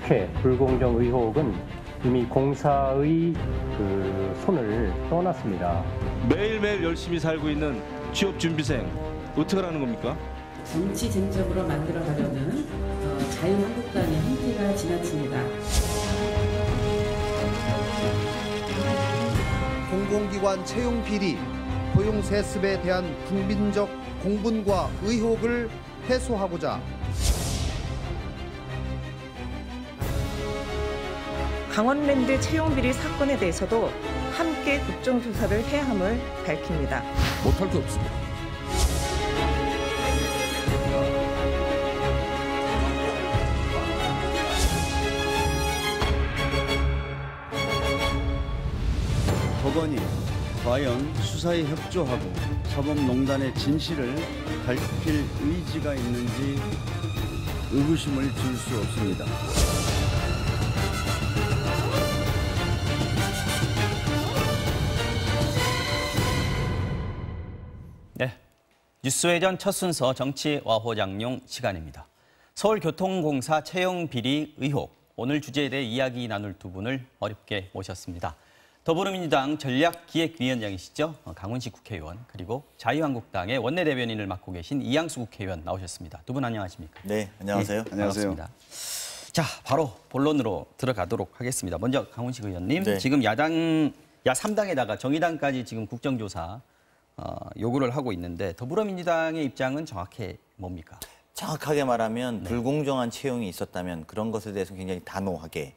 국회 불공정 의혹은 이미 공사의 손을 떠났습니다. 매일매일 열심히 살고 있는 취업 준비생 어떻게 하는 겁니까? 정치 쟁점으로 만들어가려는 자유한국당의 행태가 지나칩니다. 공공기관 채용 비리, 고용 세습에 대한 국민적 공분과 의혹을 해소하고자 강원랜드 채용비리 사건에 대해서도 함께 국정조사를 해야 함을 밝힙니다. 못할 게 없습니다. 법원이 과연 수사에 협조하고 사법농단의 진실을 밝힐 의지가 있는지 의구심을 줄 수 없습니다. 네, 뉴스회전 첫 순서 정치와호장룡 시간입니다. 서울교통공사 채용비리 의혹, 오늘 주제에 대해 이야기 나눌 두 분을 어렵게 모셨습니다. 더불어민주당 전략기획위원장이시죠. 강훈식 국회의원, 그리고 자유한국당의 원내대변인을 맡고 계신 이양수 국회의원 나오셨습니다. 두 분 안녕하십니까? 네, 안녕하세요. 네, 반갑습니다. 자, 바로 본론으로 들어가도록 하겠습니다. 먼저 강훈식 의원님, 네. 지금 야3당에다가 정의당까지 지금 국정조사 요구를 하고 있는데 더불어민주당의 입장은 정확히 뭡니까? 정확하게 말하면 불공정한 채용이 있었다면 그런 것에 대해서 굉장히 단호하게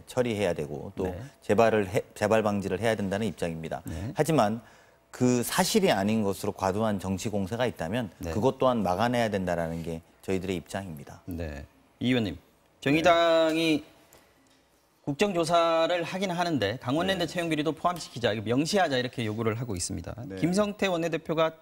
처리해야 되고 또 재발 방지를 해야 된다는 입장입니다. 하지만 그 사실이 아닌 것으로 과도한 정치 공세가 있다면 그것 또한 막아내야 된다는 게 저희들의 입장입니다. 네, 이 의원님, 정의당이 국정조사를 하긴 하는데 강원랜드 채용비리도 포함시키자, 명시하자 이렇게 요구를 하고 있습니다. 김성태 원내대표가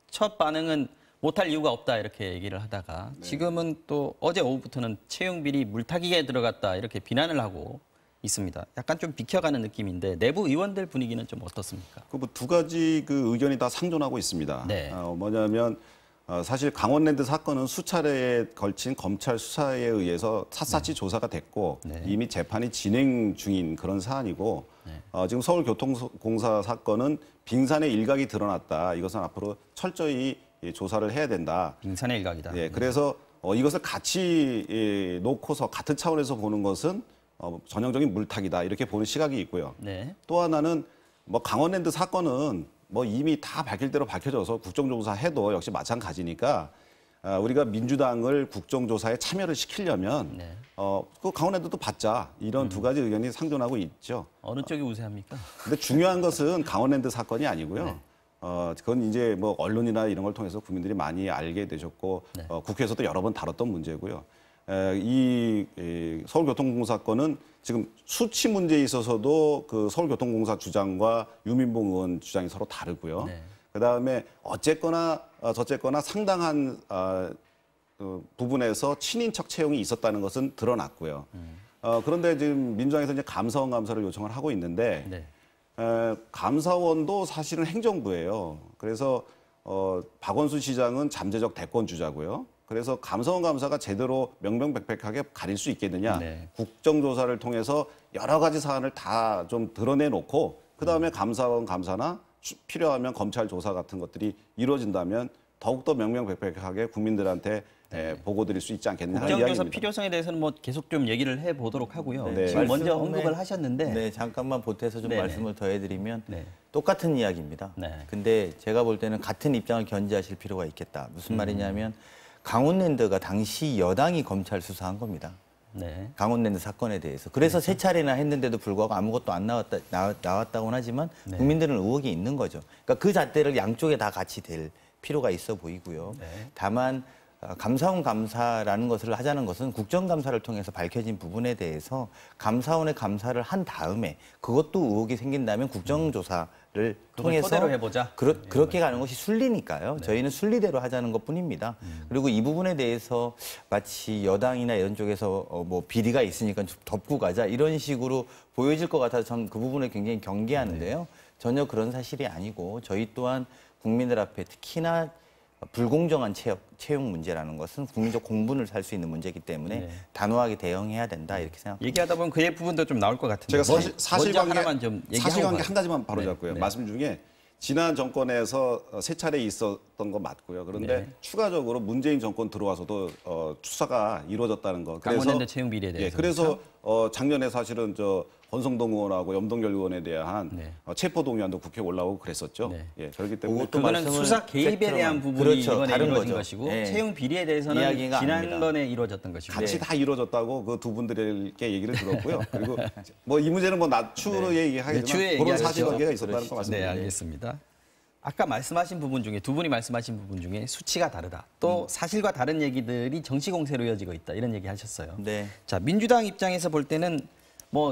첫 반응은 못할 이유가 없다 이렇게 얘기를 하다가 지금은 또 어제 오후부터는 채용비리 물타기에 들어갔다 이렇게 비난을 하고 있습니다. 약간 좀 비켜가는 느낌인데 내부 의원들 분위기는 좀 어떻습니까? 그 뭐 두 가지 그 의견이 다 상존하고 있습니다. 뭐냐면 사실 강원랜드 사건은 수차례에 걸친 검찰 수사에 의해서 샅샅이 조사가 됐고 이미 재판이 진행 중인 그런 사안이고 지금 서울교통공사 사건은 빙산의 일각이 드러났다. 이것은 앞으로 철저히 조사를 해야 된다. 빙산의 일각이다. 예, 그래서 이것을 같이 놓고서 같은 차원에서 보는 것은 전형적인 물타기다. 이렇게 보는 시각이 있고요. 또 하나는 뭐 강원랜드 사건은 뭐 이미 다 밝힐 대로 밝혀져서 국정조사 해도 역시 마찬가지니까 우리가 민주당을 국정조사에 참여를 시키려면 그 강원랜드도 받자. 이런 두 가지 의견이 상존하고 있죠. 어느 쪽이 우세합니까? 근데 중요한 것은 강원랜드 사건이 아니고요. 그건 이제 뭐 언론이나 이런 걸 통해서 국민들이 많이 알게 되셨고 국회에서도 여러 번 다뤘던 문제고요. 이 서울교통공사 건은 지금 수치 문제에 있어서도 그 서울교통공사 주장과 유민봉 의원 주장이 서로 다르고요. 그다음에 어쨌거나 저쨌거나 상당한 부분에서 친인척 채용이 있었다는 것은 드러났고요. 그런데 지금 민주당에서 이제 감사원 감사를 요청을 하고 있는데 감사원도 사실은 행정부예요. 그래서 박원순 시장은 잠재적 대권 주자고요. 그래서 감사원 감사가 제대로 명명백백하게 가릴 수 있겠느냐. 국정조사를 통해서 여러 가지 사안을 다 좀 드러내놓고 그다음에 감사원 감사나 필요하면 검찰 조사 같은 것들이 이루어진다면 더욱더 명명백백하게 국민들한테 보고 드릴 수 있지 않겠느냐. 국정조사 필요성에 대해서는 뭐 계속 좀 얘기를 해보도록 하고요. 지금 먼저 언급을 하셨는데. 잠깐만 보태서 좀 말씀을 더 해드리면 똑같은 이야기입니다. 근데 제가 볼 때는 같은 입장을 견지하실 필요가 있겠다. 무슨 말이냐면 강원랜드가 당시 여당이 검찰 수사한 겁니다. 강원랜드 사건에 대해서. 그래서 세 차례나 했는데도 불구하고 아무것도 안 나왔다고는 하지만 국민들은 의혹이 있는 거죠. 그러니까 그 잣대를 양쪽에 다 같이 댈 필요가 있어 보이고요. 다만 감사원 감사라는 것을 하자는 것은 국정감사를 통해서 밝혀진 부분에 대해서 감사원의 감사를 한 다음에 그것도 의혹이 생긴다면 국정조사를 통해서 토대로 해보자. 그렇게 가는 것이 순리니까요. 저희는 순리대로 하자는 것뿐입니다. 그리고 이 부분에 대해서 마치 여당이나 이런 쪽에서 뭐 비리가 있으니까 좀 덮고 가자 이런 식으로 보여질 것 같아서 저는 그 부분을 굉장히 경계하는데요. 전혀 그런 사실이 아니고 저희 또한 국민들 앞에 특히나 불공정한 채용 문제라는 것은 국민적 공분을 살 수 있는 문제이기 때문에 네. 단호하게 대응해야 된다 이렇게 생각합니다. 얘기하다 보면 그 부분도 좀 나올 것 같은데. 제가 사실관계 사실관계 한 가지만 바로 네. 잡고요. 네. 말씀 중에 지난 정권에서 3차례 있었던 거 맞고요. 그런데 네. 추가적으로 문재인 정권 들어와서도 수사가 이루어졌다는 거. 강원랜드 채용 비리에 대해서. 예, 그래서 작년에 사실은 권성동 의원하고 염동열 의원에 대한 네. 체포 동의안도 국회에 올라오고 그랬었죠. 네. 예, 그렇기 때문에 그거는 수사 개입에 대한 부분이 그렇죠. 이번에 다른 이루어진 거죠. 것이고 네. 채용 비리에 대해서는 이야기가 지난번에 이루어졌던 것이고. 같이 다 이루어졌다고 그 두 분들께 얘기를 들었고요. 그리고 이 문제는 추후로 얘기하겠지만 추후에 그런 얘기하겠죠. 사실관계가 있었다는 거 네, 말씀드립니다. 알겠습니다. 아까 말씀하신 부분 중에 두 분이 말씀하신 부분 중에 수치가 다르다. 또 사실과 다른 얘기들이 정치 공세로 이어지고 있다. 이런 얘기 하셨어요. 네. 자, 민주당 입장에서 볼 때는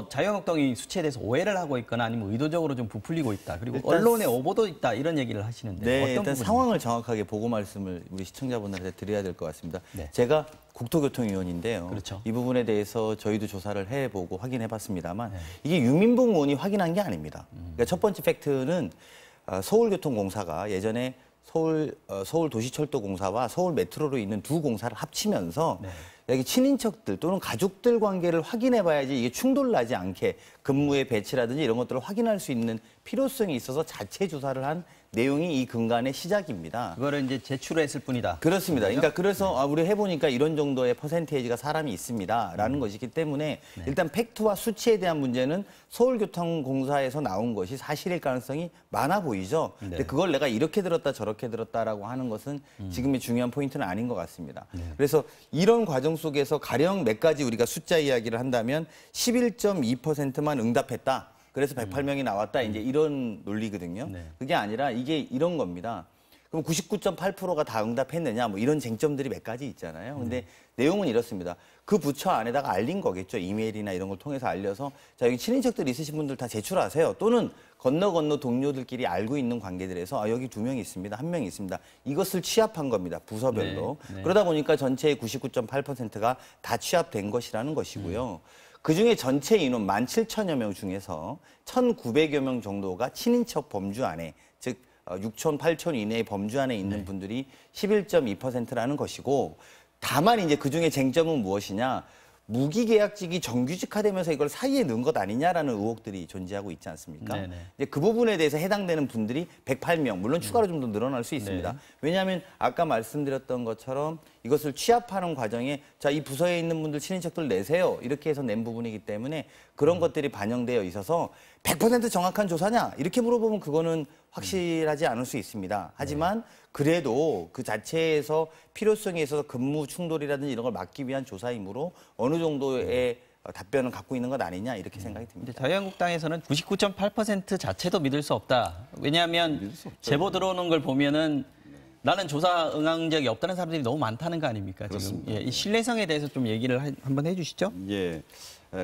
자유한국당이 수치에 대해서 오해를 하고 있거나 아니면 의도적으로 좀 부풀리고 있다. 그리고 언론에 오보도 있다. 이런 얘기를 하시는데 네, 어떤 일단 부분입니까? 상황을 정확하게 보고 말씀을 우리 시청자분들한테 드려야 될 것 같습니다. 네. 제가 국토교통위원인데요. 그렇죠. 이 부분에 대해서 저희도 조사를 해보고 확인해봤습니다만 이게 유민봉 의원이 확인한 게 아닙니다. 그러니까 첫 번째 팩트는 서울교통공사가 예전에 서울도시철도공사와 서울메트로로 있는 두 공사를 합치면서 여기 친인척들 또는 가족들 관계를 확인해봐야지 이게 충돌나지 않게 근무의 배치라든지 이런 것들을 확인할 수 있는 필요성이 있어서 자체 조사를 한 내용이 이 근간의 시작입니다. 그거를 이제 제출했을 뿐이다. 그렇습니다. 그러니까 그래서 우리 해보니까 이런 정도의 퍼센테이지가 사람이 있습니다라는 것이기 때문에 일단 팩트와 수치에 대한 문제는 서울교통공사에서 나온 것이 사실일 가능성이 많아 보이죠. 근데 그걸 내가 이렇게 들었다 저렇게 들었다라고 하는 것은 지금의 중요한 포인트는 아닌 것 같습니다. 그래서 이런 과정 속에서 가령 몇 가지 우리가 숫자 이야기를 한다면 11.2%만 응답했다. 그래서 108명이 나왔다. 이제 이런 논리거든요. 그게 아니라 이게 이런 겁니다. 그럼 99.8%가 다 응답했느냐? 이런 쟁점들이 몇 가지 있잖아요. 근데 내용은 이렇습니다. 그 부처 안에다가 알린 거겠죠. 이메일이나 이런 걸 통해서 알려서 자, 여기 친인척들 있으신 분들 다 제출하세요. 또는 건너 동료들끼리 알고 있는 관계들에서 여기 2명이 있습니다. 1명이 있습니다. 이것을 취합한 겁니다. 부서별로. 그러다 보니까 전체의 99.8%가 다 취합된 것이라는 것이고요. 그중에 전체 인원 17,000여 명 중에서 1,900여 명 정도가 친인척 범주 안에, 즉 6천, 8천 이내의 범주 안에 있는 분들이 11.2%라는 것이고, 다만 이제 그중에 쟁점은 무엇이냐? 무기계약직이 정규직화되면서 이걸 사이에 넣은 것 아니냐라는 의혹들이 존재하고 있지 않습니까? 이제 그 부분에 대해서 해당되는 분들이 108명, 물론 추가로 좀 더 늘어날 수 있습니다. 왜냐하면 아까 말씀드렸던 것처럼 이것을 취합하는 과정에 자, 이 부서에 있는 분들 친인척들 내세요. 이렇게 해서 낸 부분이기 때문에 그런 것들이 반영되어 있어서 100% 정확한 조사냐? 이렇게 물어보면 그거는 확실하지 않을 수 있습니다. 하지만 그래도 그 자체에서 필요성에 있어서 근무 충돌이라든지 이런 걸 막기 위한 조사이므로 어느 정도의 답변을 갖고 있는 것 아니냐 이렇게 생각이 듭니다. 자유한국당에서는 99.8% 자체도 믿을 수 없다. 왜냐하면 제보 들어오는 걸 보면은 나는 조사 응한 적이 없다는 사람들이 너무 많다는 거 아닙니까? 지금 이 신뢰성에 대해서 좀 얘기를 한번 해주시죠. 예.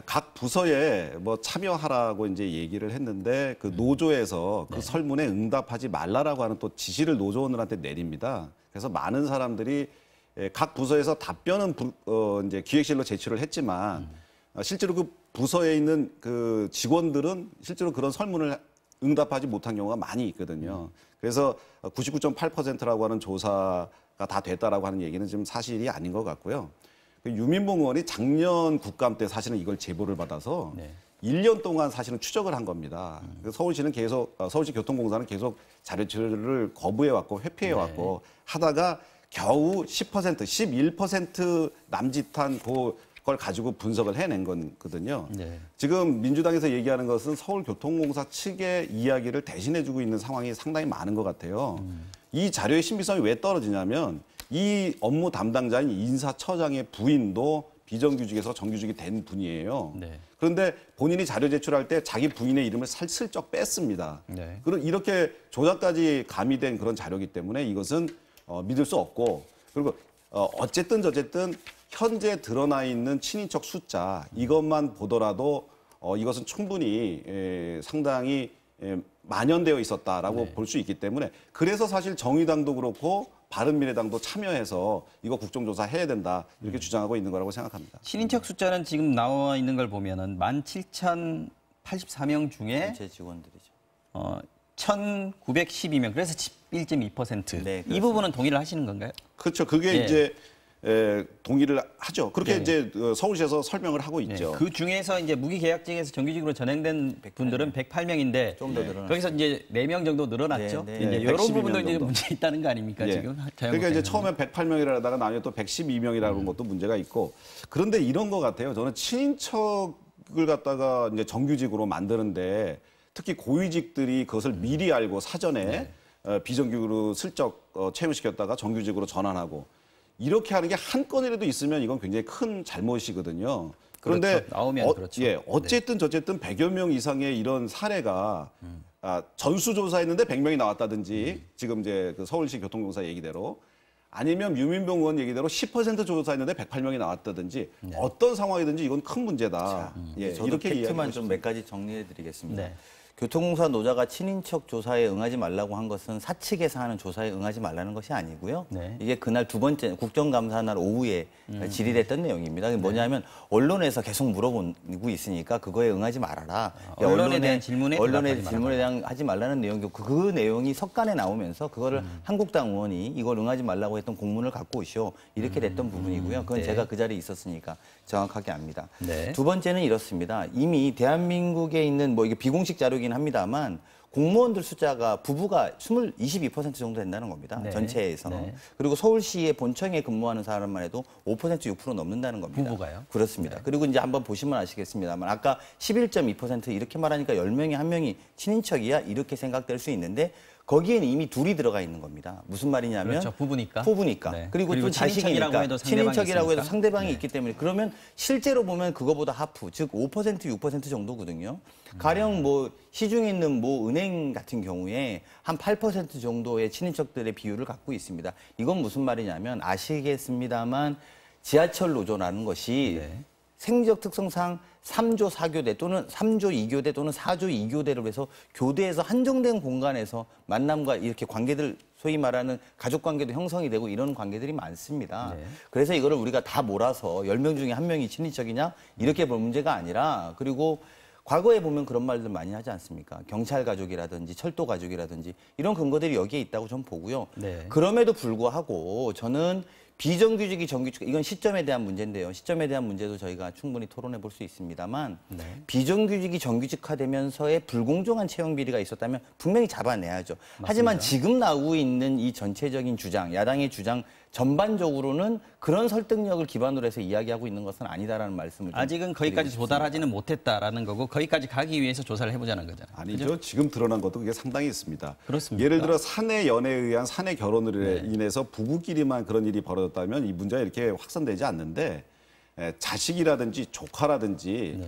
각 부서에 참여하라고 이제 얘기를 했는데 그 노조에서 그 설문에 응답하지 말라라고 하는 또 지시를 노조원들한테 내립니다. 그래서 많은 사람들이 각 부서에서 답변은 이제 기획실로 제출을 했지만 실제로 그 부서에 있는 그 직원들은 실제로 그런 설문을 응답하지 못한 경우가 많이 있거든요. 그래서 99.8%라고 하는 조사가 다 됐다라고 하는 얘기는 지금 사실이 아닌 것 같고요. 유민봉 의원이 작년 국감 때 사실은 이걸 제보를 받아서 1년 동안 사실은 추적을 한 겁니다. 서울시는 계속 서울시 교통공사는 계속 자료를 거부해왔고 회피해왔고 하다가 겨우 10%, 11% 남짓한 그걸 가지고 분석을 해낸 거거든요. 지금 민주당에서 얘기하는 것은 서울교통공사 측의 이야기를 대신해주고 있는 상황이 상당히 많은 것 같아요. 이 자료의 신빙성이 왜 떨어지냐면 이 업무 담당자인 인사처장의 부인도 비정규직에서 정규직이 된 분이에요. 그런데 본인이 자료 제출할 때 자기 부인의 이름을 슬쩍 뺐습니다. 그리고 이렇게 조작까지 가미된 그런 자료이기 때문에 이것은 믿을 수 없고, 그리고 어쨌든 현재 드러나 있는 친인척 숫자 이것만 보더라도 이것은 충분히 상당히 만연되어 있었다라고 볼 수 있기 때문에, 그래서 사실 정의당도 그렇고 바른미래당도 참여해서 이거 국정조사 해야 된다 이렇게 주장하고 있는 거라고 생각합니다. 친인척 숫자는 지금 나와 있는 걸 보면은 17,084명 중에 전체 직원들이죠. 1,912명, 그래서 11.2%. 네, 이 부분은 동의를 하시는 건가요? 그렇죠. 그게 예. 이제 동의를 하죠. 그렇게 네. 이제 서울시에서 설명을 하고 있죠. 그 중에서 이제 무기계약직에서 정규직으로 전행된 분들은 108명인데 좀 더 늘어났어요. 거기서 이제 4명 정도 늘어났죠. 네, 이제 네. 이런 112명 부분도 이제 정도. 문제 있다는 거 아닙니까 예. 지금? 그러니까 이제 처음에 108명이라다가 나중에 또 112명이라는 것도 문제가 있고 그런데 이런 것 같아요. 저는 친인척을 갖다가 이제 정규직으로 만드는데 특히 고위직들이 그것을 미리 알고 사전에 비정규직으로 슬쩍 채용시켰다가 정규직으로 전환하고 이렇게 하는 게 한 건이라도 있으면 이건 굉장히 큰 잘못이거든요. 그런데 그렇죠. 나오면 그렇죠. 예, 어쨌든 저쨌든 100여 명 이상의 이런 사례가 전수조사했는데 100명이 나왔다든지 지금 이제 그 서울시 교통공사 얘기대로 아니면 유민봉 의원 얘기대로 10% 조사했는데 108명이 나왔다든지 어떤 상황이든지 이건 큰 문제다. 예, 저도 이렇게 팩트만 이야기하고 좀 몇 가지 정리해드리겠습니다. 네. 교통공사 노조가 친인척 조사에 응하지 말라고 한 것은 사측에서 하는 조사에 응하지 말라는 것이 아니고요. 네. 이게 그날 두 번째 국정감사 날 오후에 질의됐던 내용입니다. 그게 뭐냐면 언론에서 계속 물어보고 있으니까 그거에 응하지 말아라. 언론에 대한 질문에 언론의 질문에 대한 하지 말라는 내용이고 그 내용이 석간에 나오면서 그거를 한국당 의원이 이걸 응하지 말라고 했던 공문을 갖고 오시오. 이렇게 됐던 부분이고요. 그건 네. 제가 그 자리에 있었으니까 정확하게 압니다. 네. 두 번째는 이렇습니다. 이미 대한민국에 있는 뭐 이게 비공식 자료긴 합니다만 공무원들 숫자가 부부가 22% 정도 된다는 겁니다. 네. 전체에서. 네. 그리고 서울시의 본청에 근무하는 사람만 해도 5% 6% 넘는다는 겁니다. 부부가요? 그렇습니다. 그리고 이제 한번 보시면 아시겠습니다만 아까 11.2% 이렇게 말하니까 10명에 한 명이 친인척이야 이렇게 생각될 수 있는데 거기에는 이미 둘이 들어가 있는 겁니다. 무슨 말이냐면 그렇죠. 부부니까. 부부니까. 그리고 또 친인척이라고 자식이니까. 해도 상대방이 친인척이라고 해도 있으니까. 상대방이 있기 때문에 그러면 실제로 보면 그거보다 하프, 즉 5% 6% 정도거든요. 가령 뭐 시중에 있는 뭐 은행 같은 경우에 한 8% 정도의 친인척들의 비율을 갖고 있습니다. 이건 무슨 말이냐면 아시겠습니다만 지하철 노조라는 것이 생적 특성상 3조 4교대 또는 3조 2교대 또는 4조 2교대로 해서 교대에서 한정된 공간에서 만남과 이렇게 관계들 소위 말하는 가족 관계도 형성이 되고 이런 관계들이 많습니다. 그래서 이거를 우리가 다 몰아서 10명 중에 1명이 친인척이냐 이렇게 볼 문제가 아니라 그리고 과거에 보면 그런 말들 많이 하지 않습니까? 경찰 가족이라든지 철도 가족이라든지 이런 근거들이 여기에 있다고 저는 보고요. 그럼에도 불구하고 저는 비정규직이 정규직, 이건 시점에 대한 문제인데요. 시점에 대한 문제도 저희가 충분히 토론해 볼 수 있습니다만 비정규직이 정규직화되면서의 불공정한 채용 비리가 있었다면 분명히 잡아내야죠. 맞습니다. 하지만 지금 나오고 있는 이 전체적인 주장, 야당의 주장 전반적으로는 그런 설득력을 기반으로 해서 이야기하고 있는 것은 아니다라는 말씀을 아직은 거기까지 도달하지는 못했다라는 거고 거기까지 가기 위해서 조사를 해보자는 거잖아요. 아니죠. 그죠? 지금 드러난 것도 그게 상당히 있습니다. 그렇습니까? 예를 들어 사내 연애에 의한 사내 결혼으로 인해서 부부끼리만 그런 일이 벌어졌다면 이 문제가 이렇게 확산되지 않는데 자식이라든지 조카라든지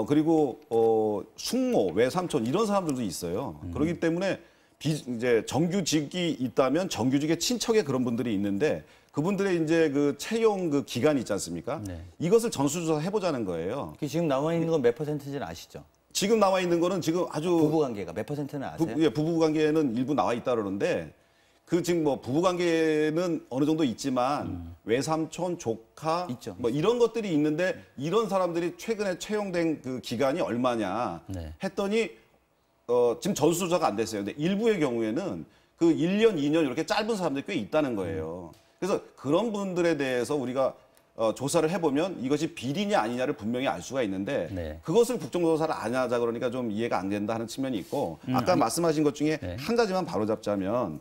그리고 숙모, 외삼촌 이런 사람들도 있어요. 그렇기 때문에 이제 정규직이 있다면 정규직의 친척에 그런 분들이 있는데 그분들의 이제 그 채용 그 기간이 있지 않습니까? 이것을 전수조사 해보자는 거예요. 지금 나와 있는 건 몇 퍼센트인지는 아시죠? 지금 나와 있는 거는 지금 아주 부부관계가 몇 퍼센트는 아세요? 부부관계는 일부 나와 있다 그러는데 그 지금 뭐 부부관계는 어느 정도 있지만 외삼촌, 조카 있죠. 뭐 이런 것들이 있는데 이런 사람들이 최근에 채용된 그 기간이 얼마냐 했더니 지금 전수조사가 안 됐어요. 근데 일부의 경우에는 그 1년, 2년 이렇게 짧은 사람들이 꽤 있다는 거예요. 그래서 그런 분들에 대해서 우리가 조사를 해보면 이것이 비리냐 아니냐를 분명히 알 수가 있는데 그것을 국정조사를 안 하자 그러니까 좀 이해가 안 된다 하는 측면이 있고 아까 말씀하신 것 중에 한 가지만 바로잡자면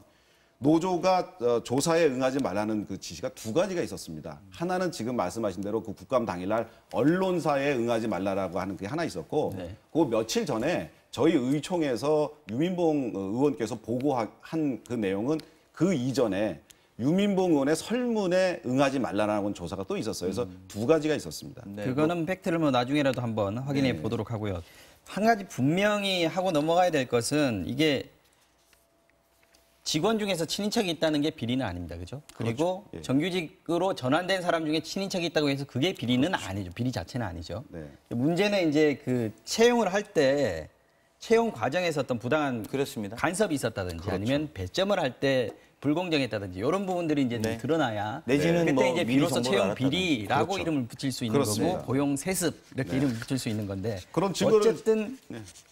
노조가 조사에 응하지 말라는 그 지시가 두 가지가 있었습니다. 하나는 지금 말씀하신 대로 그 국감 당일날 언론사에 응하지 말라라고 하는 게 하나 있었고 그 며칠 전에 저희 의총에서 유민봉 의원께서 보고한 그 내용은 그 이전에 유민봉 의원의 설문에 응하지 말라는 조사가 또 있었어요. 그래서 두 가지가 있었습니다. 그거는 팩트를 뭐 나중에라도 한번 확인해 보도록 하고요. 한 가지 분명히 하고 넘어가야 될 것은 이게 직원 중에서 친인척이 있다는 게 비리는 아닙니다. 그죠? 그리고 그렇죠. 정규직으로 전환된 사람 중에 친인척이 있다고 해서 그게 비리는 아니죠. 비리 자체는 아니죠. 문제는 이제 그 채용을 할 때 채용 과정에서 어떤 부당한 그렇습니다. 간섭이 있었다든지 아니면 배점을 할 때 불공정했다든지 이런 부분들이 이제 네. 드러나야 내지는 그때 뭐 이제 미리 비로소 정보를 채용 알았다는. 비리라고 그렇죠. 이름을 붙일 수 있는 그렇습니다. 거고 고용 세습 이렇게 이름을 붙일 수 있는 건데 그런 증거를 어쨌든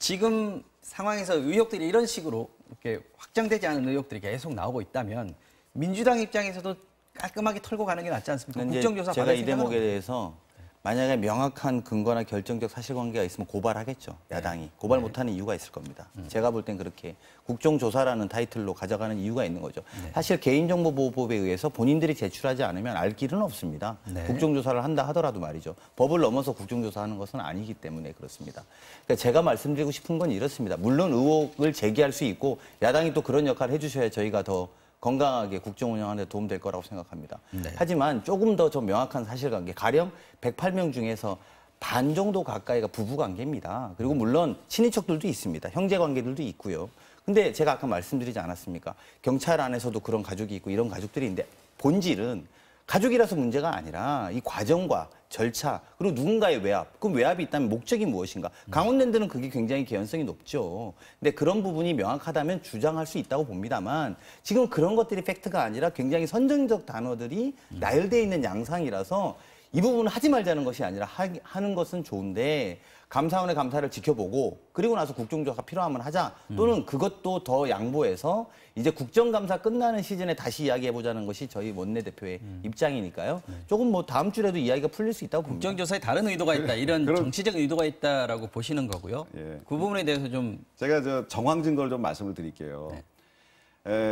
지금 상황에서 의혹들이 이런 식으로 이렇게 확정되지 않은 의혹들이 계속 나오고 있다면 민주당 입장에서도 깔끔하게 털고 가는 게 낫지 않습니까? 이제 국정조사 제가 받을 이 생각은 대목에 없고요. 대해서 만약에 명확한 근거나 결정적 사실관계가 있으면 고발하겠죠. 야당이. 고발 못하는 이유가 있을 겁니다. 제가 볼 땐 그렇게 국정조사라는 타이틀로 가져가는 이유가 있는 거죠. 사실 개인정보보호법에 의해서 본인들이 제출하지 않으면 알 길은 없습니다. 네. 국정조사를 한다 하더라도 말이죠. 법을 넘어서 국정조사하는 것은 아니기 때문에 그렇습니다. 그러니까 제가 말씀드리고 싶은 건 이렇습니다. 물론 의혹을 제기할 수 있고 야당이 또 그런 역할을 해주셔야 저희가 더 건강하게 국정 운영하는 데 도움될 거라고 생각합니다. 네. 하지만 조금 더 좀 명확한 사실관계, 가령 108명 중에서 반 정도 가까이가 부부관계입니다. 그리고 물론 친인척들도 있습니다. 형제관계들도 있고요. 근데 제가 아까 말씀드리지 않았습니까? 경찰 안에서도 그런 가족이 있고 이런 가족들이 있는데 본질은 가족이라서 문제가 아니라 이 과정과 절차 그리고 누군가의 외압, 그럼 외압이 있다면 목적이 무엇인가? 강원랜드는 그게 굉장히 개연성이 높죠. 근데 그런 부분이 명확하다면 주장할 수 있다고 봅니다만 지금 그런 것들이 팩트가 아니라 굉장히 선정적 단어들이 나열되어 있는 양상이라서 이 부분은 하지 말자는 것이 아니라 하는 것은 좋은데 감사원의 감사를 지켜보고 그리고 나서 국정조사가 필요하면 하자 또는 그것도 더 양보해서 이제 국정감사 끝나는 시즌에 다시 이야기해보자는 것이 저희 원내대표의 입장이니까요. 조금 뭐 다음 주에도 이야기가 풀릴 수 있다고 봅니다. 국정조사에 다른 의도가 있다. 이런 정치적 의도가 있다라고 보시는 거고요. 예. 그 부분에 대해서 좀 제가 저 정황 증거를 좀 말씀을 드릴게요.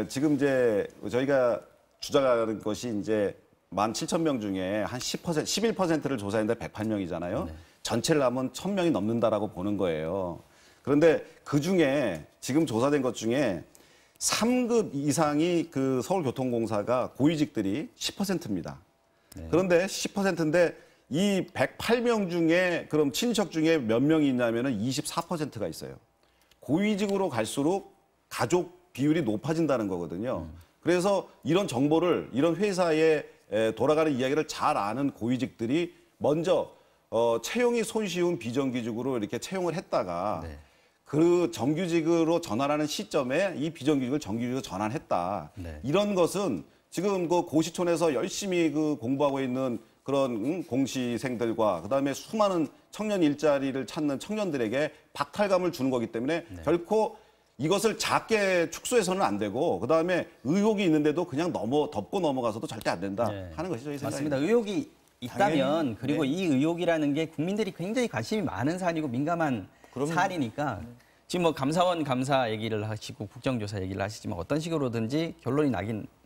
지금 이제 저희가 주장하는 것이 이제 17,000명 중에 한 10%, 11%를 조사했는데 108명이잖아요. 전체를 하면 1,000명이 넘는다라고 보는 거예요. 그런데 그 중에 지금 조사된 것 중에 3급 이상이 그 서울교통공사가 고위직들이 10%입니다. 그런데 10%인데 이 108명 중에 그럼 친척 중에 몇 명이 있냐면은 24%가 있어요. 고위직으로 갈수록 가족 비율이 높아진다는 거거든요. 그래서 이런 정보를 이런 회사에 돌아가는 이야기를 잘 아는 고위직들이 먼저 채용이 손쉬운 비정규직으로 이렇게 채용을 했다가 그 정규직으로 전환하는 시점에 이 비정규직을 정규직으로 전환했다. 이런 것은 지금 그 고시촌에서 열심히 그 공부하고 있는 그런 공시생들과 그다음에 수많은 청년 일자리를 찾는 청년들에게 박탈감을 주는 거기 때문에 결코 이것을 작게 축소해서는 안 되고 그다음에 의혹이 있는데도 그냥 덮고 넘어가서도 절대 안 된다 하는 것이 저희 생각입니다. 맞습니다. 의혹이 있다면 그리고 이 의혹이라는 게 국민들이 굉장히 관심이 많은 사안이고 민감한 사안이니까 지금 뭐 감사원 감사 얘기를 하시고 국정조사 얘기를 하시지만 어떤 식으로든지 결론이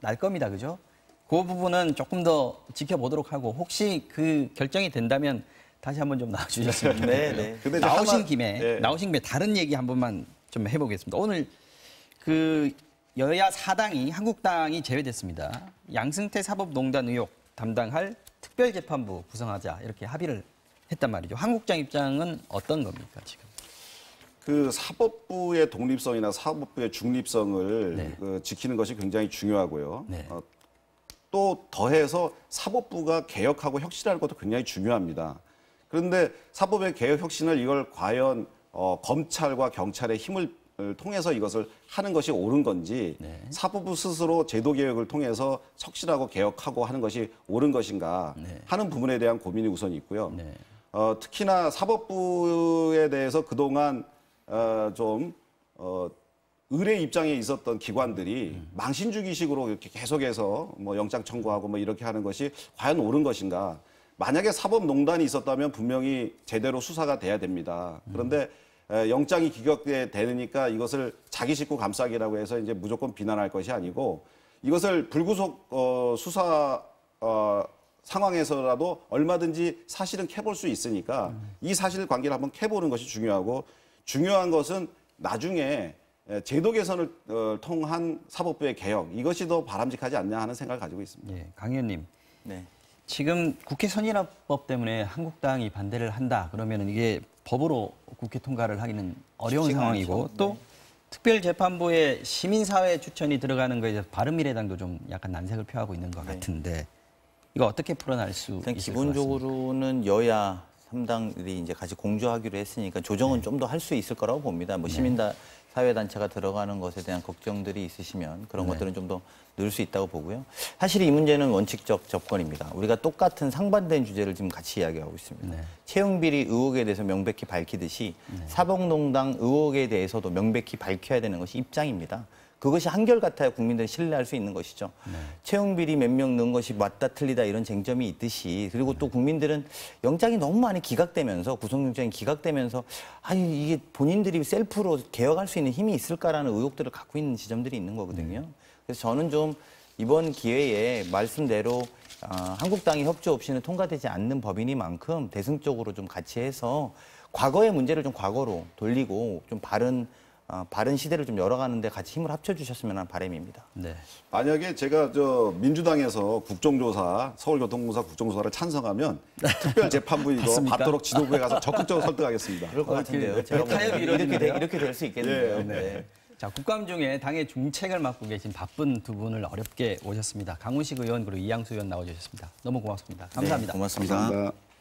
날 겁니다. 그죠? 그 부분은 조금 더 지켜보도록 하고 혹시 그 결정이 된다면 다시 한번 좀 나와주셨으면 좋겠고요. 근데 나오신 김에 다른 얘기 한 번만 좀 해보겠습니다. 오늘 그 여야 4당이 한국당이 제외됐습니다. 양승태 사법농단 의혹 담당할 특별재판부 구성하자 이렇게 합의를 했단 말이죠. 한국당 입장은 어떤 겁니까 지금? 그 사법부의 독립성이나 사법부의 중립성을 지키는 것이 굉장히 중요하고요. 또 더해서 사법부가 개혁하고 혁신하는 것도 굉장히 중요합니다. 그런데 사법의 개혁 혁신을 이걸 과연 검찰과 경찰의 힘을 통해서 이것을 하는 것이 옳은 건지 사법부 스스로 제도 개혁을 통해서 혁신하고 개혁하고 하는 것이 옳은 것인가 하는 부분에 대한 고민이 우선 있고요. 특히나 사법부에 대해서 그동안 좀 의뢰 입장에 있었던 기관들이 망신주기식으로 이렇게 계속해서 뭐 영장 청구하고 뭐 이렇게 하는 것이 과연 옳은 것인가? 만약에 사법농단이 있었다면 분명히 제대로 수사가 돼야 됩니다. 그런데 영장이 기각되니까 이것을 자기 식구 감싸기라고 해서 이제 무조건 비난할 것이 아니고 이것을 불구속 수사 상황에서라도 얼마든지 사실은 캐볼 수 있으니까 이 사실관계를 한번 캐보는 것이 중요하고 중요한 것은 나중에 제도 개선을 통한 사법부의 개혁 이것이 더 바람직하지 않냐 하는 생각을 가지고 있습니다. 강 의원님. 지금 국회 선진화법 때문에 한국당이 반대를 한다. 그러면 이게 법으로 국회 통과를 하기는 어려운 상황이고 또 특별재판부에 시민사회 추천이 들어가는 거에 대해서 바른미래당도 좀 약간 난색을 표하고 있는 것 같은데 이거 어떻게 풀어날 수 있을 것 같습니까? 기본적으로는 여야 3당들이 이제 같이 공조하기로 했으니까 조정은 좀 더 할 수 있을 거라고 봅니다. 뭐 사회단체가 들어가는 것에 대한 걱정들이 있으시면 그런 것들은 좀 더 늘 수 있다고 보고요. 사실 이 문제는 원칙적 접근입니다. 우리가 똑같은 상반된 주제를 지금 같이 이야기하고 있습니다. 채용비리 의혹에 대해서 명백히 밝히듯이 사법농단 의혹에 대해서도 명백히 밝혀야 되는 것이 입장입니다. 그것이 한결같아야 국민들이 신뢰할 수 있는 것이죠. 채용비리 몇 명 넣은 것이 맞다 틀리다 이런 쟁점이 있듯이 그리고 또 국민들은 영장이 너무 많이 기각되면서 구속영장이 기각되면서 아니 이게 본인들이 셀프로 개혁할 수 있는 힘이 있을까라는 의혹들을 갖고 있는 지점들이 있는 거거든요. 그래서 저는 좀 이번 기회에 말씀대로 한국당이 협조 없이는 통과되지 않는 법이니만큼 대승적으로 좀 같이 해서 과거의 문제를 좀 과거로 돌리고 좀 바른 시대를 좀 열어가는데 같이 힘을 합쳐주셨으면 하는 바람입니다. 네. 만약에 제가 민주당에서 국정조사, 서울교통공사 국정조사를 찬성하면 특별재판부 이거 받도록 지도부에 가서 적극적으로 설득하겠습니다. 그럴 것 같은데요. 제가 이렇게 될 수 있겠네요. 네. 네. 자, 국감 중에 당의 중책을 맡고 계신 바쁜 두 분을 어렵게 모셨습니다. 강훈식 의원 그리고 이양수 의원 나와주셨습니다. 너무 고맙습니다. 감사합니다. 네, 고맙습니다. 감사합니다.